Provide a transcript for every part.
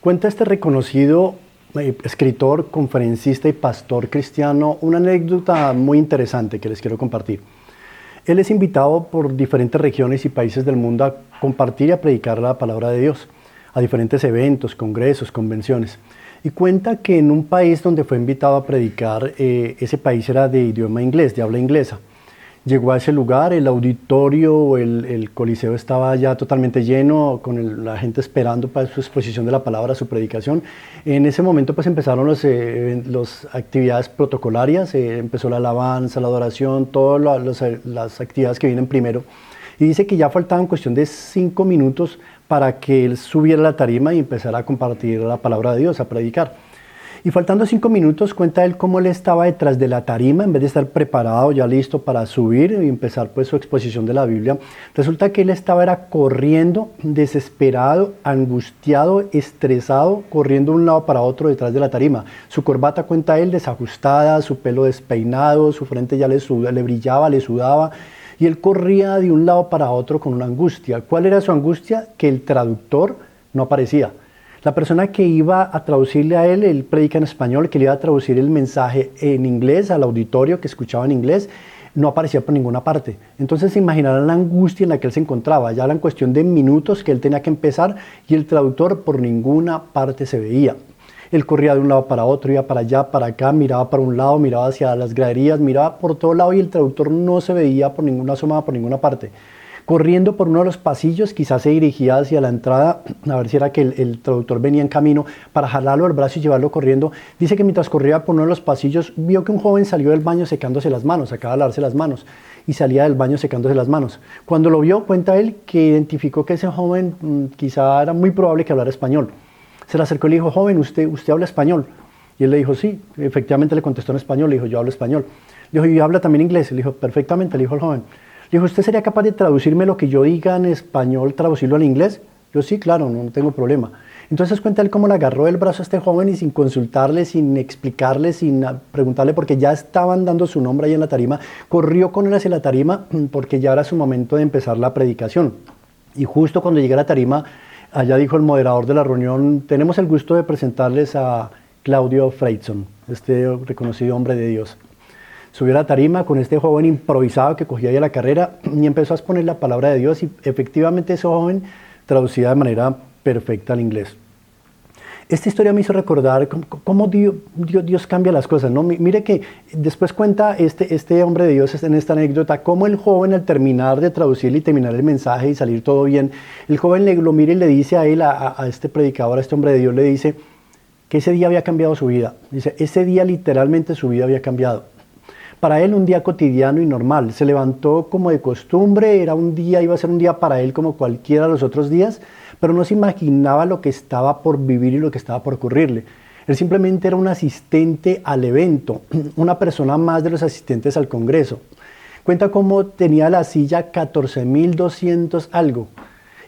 Cuenta este reconocido escritor, conferencista y pastor cristiano una anécdota muy interesante que les quiero compartir. Él es invitado por diferentes regiones y países del mundo a compartir y a predicar la palabra de Dios, a diferentes eventos, congresos, convenciones. Y cuenta que en un país donde fue invitado a predicar, ese país era de idioma inglés, de habla inglesa. Llegó a ese lugar, el auditorio, el coliseo estaba ya totalmente lleno, con la gente esperando para su exposición de la palabra, su predicación. En ese momento pues empezaron las actividades protocolarias, empezó la alabanza, la adoración, todas las actividades que vienen primero. Y dice que ya faltaban cuestión de 5 minutos para que él subiera a la tarima y empezara a compartir la palabra de Dios, a predicar. Y faltando 5 minutos, cuenta él cómo él estaba detrás de la tarima, en vez de estar preparado, ya listo para subir y empezar pues su exposición de la Biblia. Resulta que él era corriendo, desesperado, angustiado, estresado, corriendo de un lado para otro detrás de la tarima. Su corbata, cuenta él, desajustada, su pelo despeinado, su frente ya le brillaba, le sudaba. Y él corría de un lado para otro con una angustia. ¿Cuál era su angustia? Que el traductor no aparecía. La persona que iba a traducirle a él predica en español, que le iba a traducir el mensaje en inglés al auditorio que escuchaba en inglés, no aparecía por ninguna parte. Entonces se imaginarán la angustia en la que él se encontraba. Ya era en cuestión de minutos que él tenía que empezar y el traductor por ninguna parte se veía. Él corría de un lado para otro, iba para allá, para acá, miraba para un lado, miraba hacia las graderías, miraba por todo lado y el traductor no se veía por ninguna asomada por ninguna parte. Corriendo por uno de los pasillos, quizás se dirigía hacia la entrada, a ver si era que el traductor venía en camino para jalarlo del brazo y llevarlo corriendo. Dice que mientras corría por uno de los pasillos, vio que un joven salió del baño secándose las manos, acaba de lavarse las manos, y salía del baño secándose las manos. Cuando lo vio, cuenta él que identificó que ese joven quizá era muy probable que hablara español. Se le acercó y le dijo: joven, ¿usted habla español? Y él le dijo: sí, efectivamente le contestó en español, le dijo: yo hablo español. Le dijo: ¿y habla también inglés? Le dijo: perfectamente, le dijo el joven. Le dijo: ¿usted sería capaz de traducirme lo que yo diga en español, traducirlo al inglés? Yo: sí, claro, no tengo problema. Entonces cuenta él cómo le agarró el brazo a este joven y sin consultarle, sin explicarle, sin preguntarle, porque ya estaban dando su nombre ahí en la tarima, corrió con él hacia la tarima porque ya era su momento de empezar la predicación. Y justo cuando llegué a la tarima, allá dijo el moderador de la reunión: tenemos el gusto de presentarles a Claudio Freyson, este reconocido hombre de Dios. Subió a la tarima con este joven improvisado que cogía ya la carrera y empezó a exponer la palabra de Dios, y efectivamente ese joven traducía de manera perfecta al inglés. Esta historia me hizo recordar cómo Dios cambia las cosas, ¿no? Mire que después cuenta este hombre de Dios en esta anécdota cómo el joven, al terminar de traducir y terminar el mensaje y salir todo bien, el joven lo mira y le dice a él, a este predicador, a este hombre de Dios, le dice que ese día había cambiado su vida. Dice: ese día literalmente su vida había cambiado. Para él un día cotidiano y normal, se levantó como de costumbre, iba a ser un día para él como cualquiera de los otros días, pero no se imaginaba lo que estaba por vivir y lo que estaba por ocurrirle. Él simplemente era un asistente al evento, una persona más de los asistentes al congreso. Cuenta cómo tenía la silla 14.200 algo.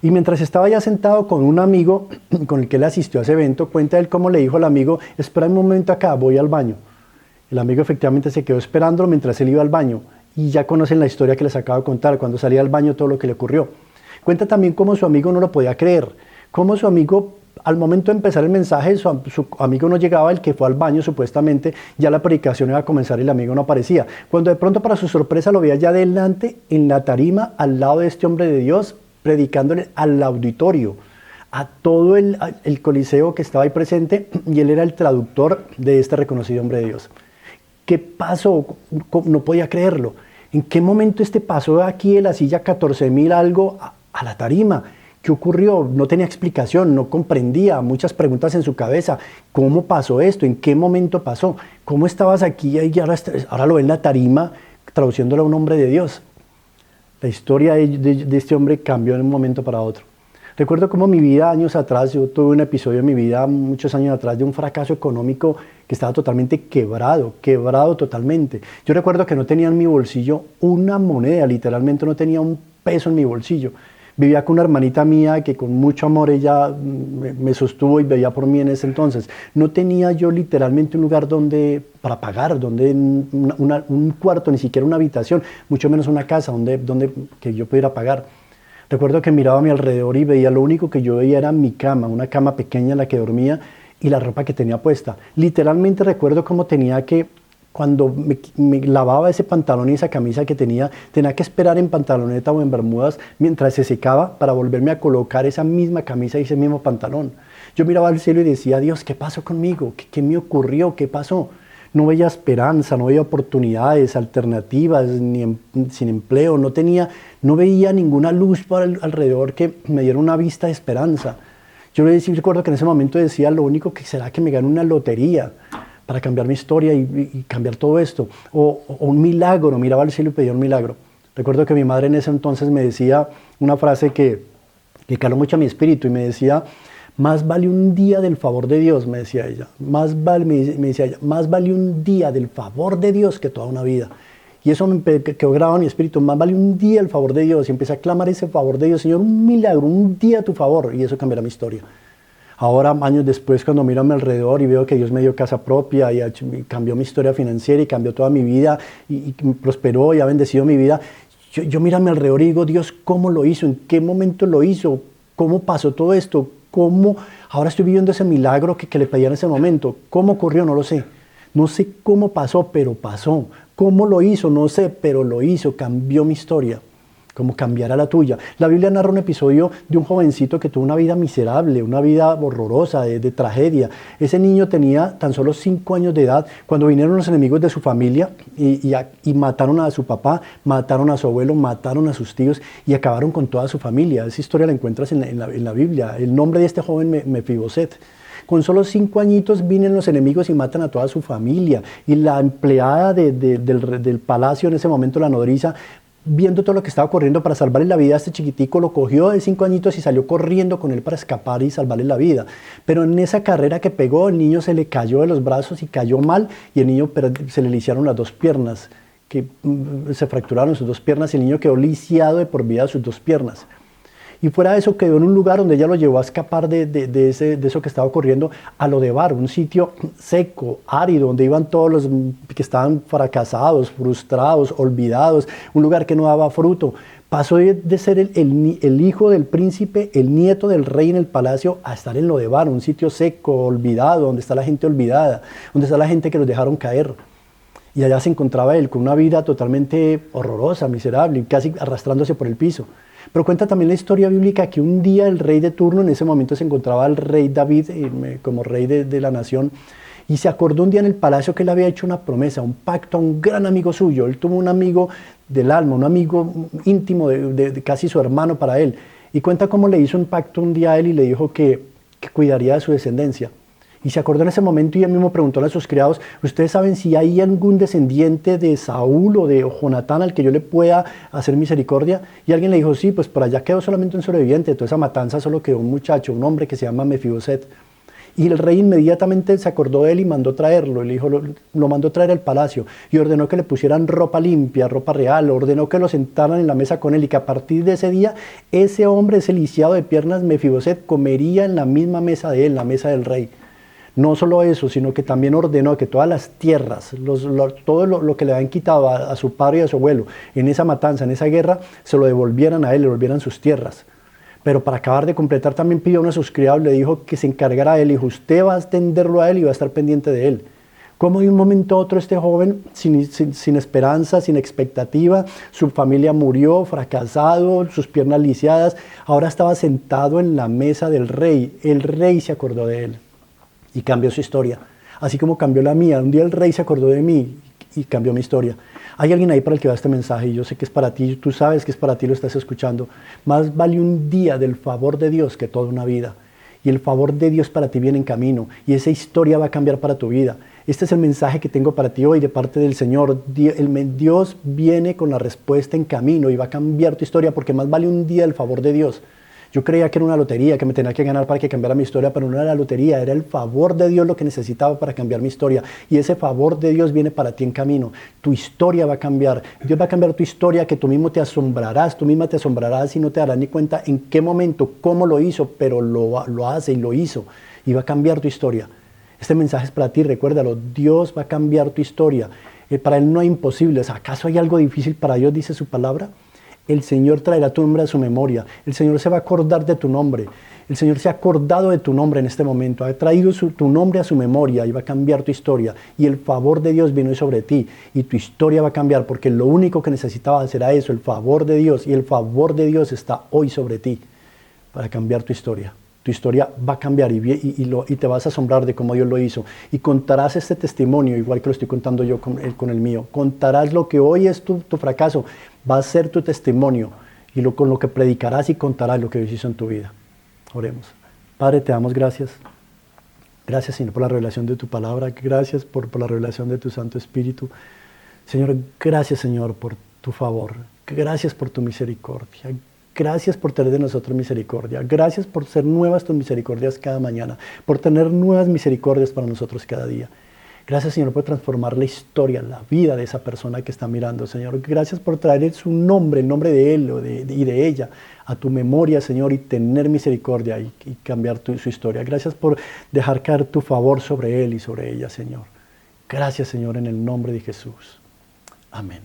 Y mientras estaba ya sentado con un amigo con el que él asistió a ese evento, cuenta él cómo le dijo al amigo: espera un momento acá, voy al baño. El amigo efectivamente se quedó esperándolo mientras él iba al baño, y ya conocen la historia que les acabo de contar, cuando salía al baño todo lo que le ocurrió. Cuenta también cómo su amigo no lo podía creer, cómo su amigo, al momento de empezar el mensaje, su amigo no llegaba, el que fue al baño supuestamente, ya la predicación iba a comenzar y el amigo no aparecía. Cuando de pronto, para su sorpresa, lo veía ya adelante en la tarima, al lado de este hombre de Dios, predicándole al auditorio, a todo el coliseo que estaba ahí presente, y él era el traductor de este reconocido hombre de Dios. ¿Qué pasó? No podía creerlo. ¿En qué momento pasó de aquí de la silla 14.000 algo a la tarima? ¿Qué ocurrió? No tenía explicación, no comprendía, muchas preguntas en su cabeza. ¿Cómo pasó esto? ¿En qué momento pasó? ¿Cómo estabas aquí y ahora lo ven en la tarima traduciéndolo a un hombre de Dios? La historia de este hombre cambió de un momento para otro. Recuerdo cómo mi vida, años atrás, yo tuve un episodio en mi vida, muchos años atrás, de un fracaso económico que estaba totalmente quebrado totalmente. Yo recuerdo que no tenía en mi bolsillo una moneda, literalmente no tenía un peso en mi bolsillo. Vivía con una hermanita mía que con mucho amor ella me sostuvo y veía por mí en ese entonces. No tenía yo literalmente un lugar para pagar, un cuarto, ni siquiera una habitación, mucho menos una casa donde que yo pudiera pagar. Recuerdo que miraba a mi alrededor y veía, lo único que yo veía era mi cama, una cama pequeña en la que dormía y la ropa que tenía puesta. Literalmente recuerdo cómo tenía que, cuando me lavaba ese pantalón y esa camisa que tenía que esperar en pantaloneta o en bermudas mientras se secaba para volverme a colocar esa misma camisa y ese mismo pantalón. Yo miraba al cielo y decía, Dios, ¿qué pasó conmigo? ¿Qué me ocurrió? ¿Qué pasó? No veía esperanza, no veía oportunidades, alternativas, sin empleo, no veía ninguna luz por alrededor que me diera una vista de esperanza. Yo recuerdo que en ese momento decía, lo único que será que me gane una lotería para cambiar mi historia y cambiar todo esto. O un milagro, miraba al cielo y pedía un milagro. Recuerdo que mi madre en ese entonces me decía una frase que caló mucho a mi espíritu y me decía, más vale un día del favor de Dios, me decía ella. Me decía ella, más vale un día del favor de Dios que toda una vida. Y eso me quedó grabado en mi espíritu, más vale un día el favor de Dios. Y empecé a clamar ese favor de Dios, Señor, un milagro, un día tu favor. Y eso cambiará mi historia. Ahora, años después, cuando miro a mi alrededor y veo que Dios me dio casa propia y cambió mi historia financiera y cambió toda mi vida y prosperó y ha bendecido mi vida, yo miro a mi alrededor y digo, Dios, ¿cómo lo hizo? ¿En qué momento lo hizo? ¿Cómo pasó todo esto? ¿Cómo ahora estoy viviendo ese milagro que le pedía en ese momento? ¿Cómo ocurrió? No lo sé. No sé cómo pasó, pero pasó. ¿Cómo lo hizo? No sé, pero lo hizo. Cambió mi historia. ¿Cómo cambiará la tuya? La Biblia narra un episodio de un jovencito que tuvo una vida miserable, una vida horrorosa, de tragedia. Ese niño tenía tan solo 5 años de edad cuando vinieron los enemigos de su familia y mataron a su papá, mataron a su abuelo, mataron a sus tíos y acabaron con toda su familia. Esa historia la encuentras en la Biblia. El nombre de este joven, Mefiboset. Con solo 5 añitos vienen los enemigos y matan a toda su familia. Y la empleada del palacio en ese momento, la nodriza, viendo todo lo que estaba ocurriendo para salvarle la vida a este chiquitico, lo cogió de 5 añitos y salió corriendo con él para escapar y salvarle la vida. Pero en esa carrera que pegó, el niño se le cayó de los brazos y cayó mal y el niño se le lisiaron las 2 piernas, se fracturaron sus 2 piernas y el niño quedó lisiado de por vida sus 2 piernas. Y fuera de eso quedó en un lugar donde ella lo llevó a escapar de eso que estaba ocurriendo a Lodebar, un sitio seco, árido, donde iban todos los que estaban fracasados, frustrados, olvidados, un lugar que no daba fruto. Pasó de ser el hijo del príncipe, el nieto del rey en el palacio, a estar en Lodebar, un sitio seco, olvidado, donde está la gente olvidada, donde está la gente que los dejaron caer. Y allá se encontraba él con una vida totalmente horrorosa, miserable, casi arrastrándose por el piso. Pero cuenta también la historia bíblica que un día el rey de turno, en ese momento se encontraba el rey David como rey de la nación, y se acordó un día en el palacio que él había hecho una promesa, un pacto a un gran amigo suyo. Él tuvo un amigo del alma, un amigo íntimo, de casi su hermano para él. Y cuenta cómo le hizo un pacto un día a él y le dijo que cuidaría de su descendencia. Y se acordó en ese momento y él mismo preguntó a sus criados, ¿ustedes saben si hay algún descendiente de Saúl o de Jonatán al que yo le pueda hacer misericordia? Y alguien le dijo, sí, pues por allá quedó solamente un sobreviviente, de toda esa matanza solo quedó un muchacho, un hombre que se llama Mefiboset. Y el rey inmediatamente se acordó de él y mandó traerlo, lo mandó traer al palacio y ordenó que le pusieran ropa limpia, ropa real, ordenó que lo sentaran en la mesa con él y que a partir de ese día ese hombre, ese lisiado de piernas Mefiboset, comería en la misma mesa de él, la mesa del rey. No solo eso, sino que también ordenó que todas las tierras, todo lo que le habían quitado a su padre y a su abuelo en esa matanza, en esa guerra, se lo devolvieran a él, le devolvieran sus tierras. Pero para acabar de completar también pidió a uno de sus criados, le dijo que se encargara a él, y dijo, usted va a atenderlo a él y va a estar pendiente de él. Como de un momento a otro este joven, sin esperanza, sin expectativa, su familia murió, fracasado, sus piernas lisiadas, ahora estaba sentado en la mesa del rey. El rey se acordó de él y cambió su historia, así como cambió la mía. Un día el rey se acordó de mí y cambió mi historia. Hay alguien ahí para el que va este mensaje y yo sé que es para ti, tú sabes que es para ti, lo estás escuchando. Más vale un día del favor de Dios que toda una vida. Y el favor de Dios para ti viene en camino y esa historia va a cambiar para tu vida. Este es el mensaje que tengo para ti hoy de parte del Señor. Dios viene con la respuesta en camino y va a cambiar tu historia, porque más vale un día del favor de Dios. Yo creía que era una lotería, que me tenía que ganar para que cambiara mi historia, pero no era la lotería, era el favor de Dios lo que necesitaba para cambiar mi historia. Y ese favor de Dios viene para ti en camino. Tu historia va a cambiar. Dios va a cambiar tu historia, que tú mismo te asombrarás, tú misma te asombrarás y no te darás ni cuenta en qué momento, cómo lo hizo, pero lo hace y lo hizo. Y va a cambiar tu historia. Este mensaje es para ti, recuérdalo, Dios va a cambiar tu historia. Para Él no hay imposibles. ¿Acaso hay algo difícil para Dios, dice su palabra? El Señor traerá tu nombre a su memoria. El Señor se va a acordar de tu nombre. El Señor se ha acordado de tu nombre en este momento. Ha traído tu nombre a su memoria y va a cambiar tu historia. Y el favor de Dios vino sobre ti. Y tu historia va a cambiar porque lo único que necesitabas era eso, el favor de Dios. Y el favor de Dios está hoy sobre ti para cambiar tu historia. Tu historia va a cambiar y te vas a asombrar de cómo Dios lo hizo. Y contarás este testimonio, igual que lo estoy contando yo con el mío. Contarás lo que hoy es tu fracaso. Va a ser tu testimonio. Y con lo que predicarás y contarás lo que Dios hizo en tu vida. Oremos. Padre, te damos gracias. Gracias, Señor, por la revelación de tu palabra. Gracias por la revelación de tu Santo Espíritu. Señor, gracias, Señor, por tu favor. Gracias por tu misericordia. Gracias por tener de nosotros misericordia. Gracias por ser nuevas tus misericordias cada mañana. Por tener nuevas misericordias para nosotros cada día. Gracias, Señor, por transformar la historia, la vida de esa persona que está mirando, Señor. Gracias por traer su nombre, el nombre de él y de ella, a tu memoria, Señor, y tener misericordia y cambiar su historia. Gracias por dejar caer tu favor sobre él y sobre ella, Señor. Gracias, Señor, en el nombre de Jesús. Amén.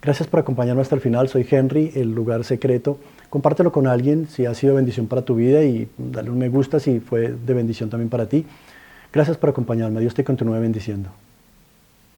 Gracias por acompañarme hasta el final. Soy Henry, El Lugar Secreto. Compártelo con alguien si ha sido bendición para tu vida y dale un me gusta si fue de bendición también para ti. Gracias por acompañarme. Dios te continúe bendiciendo.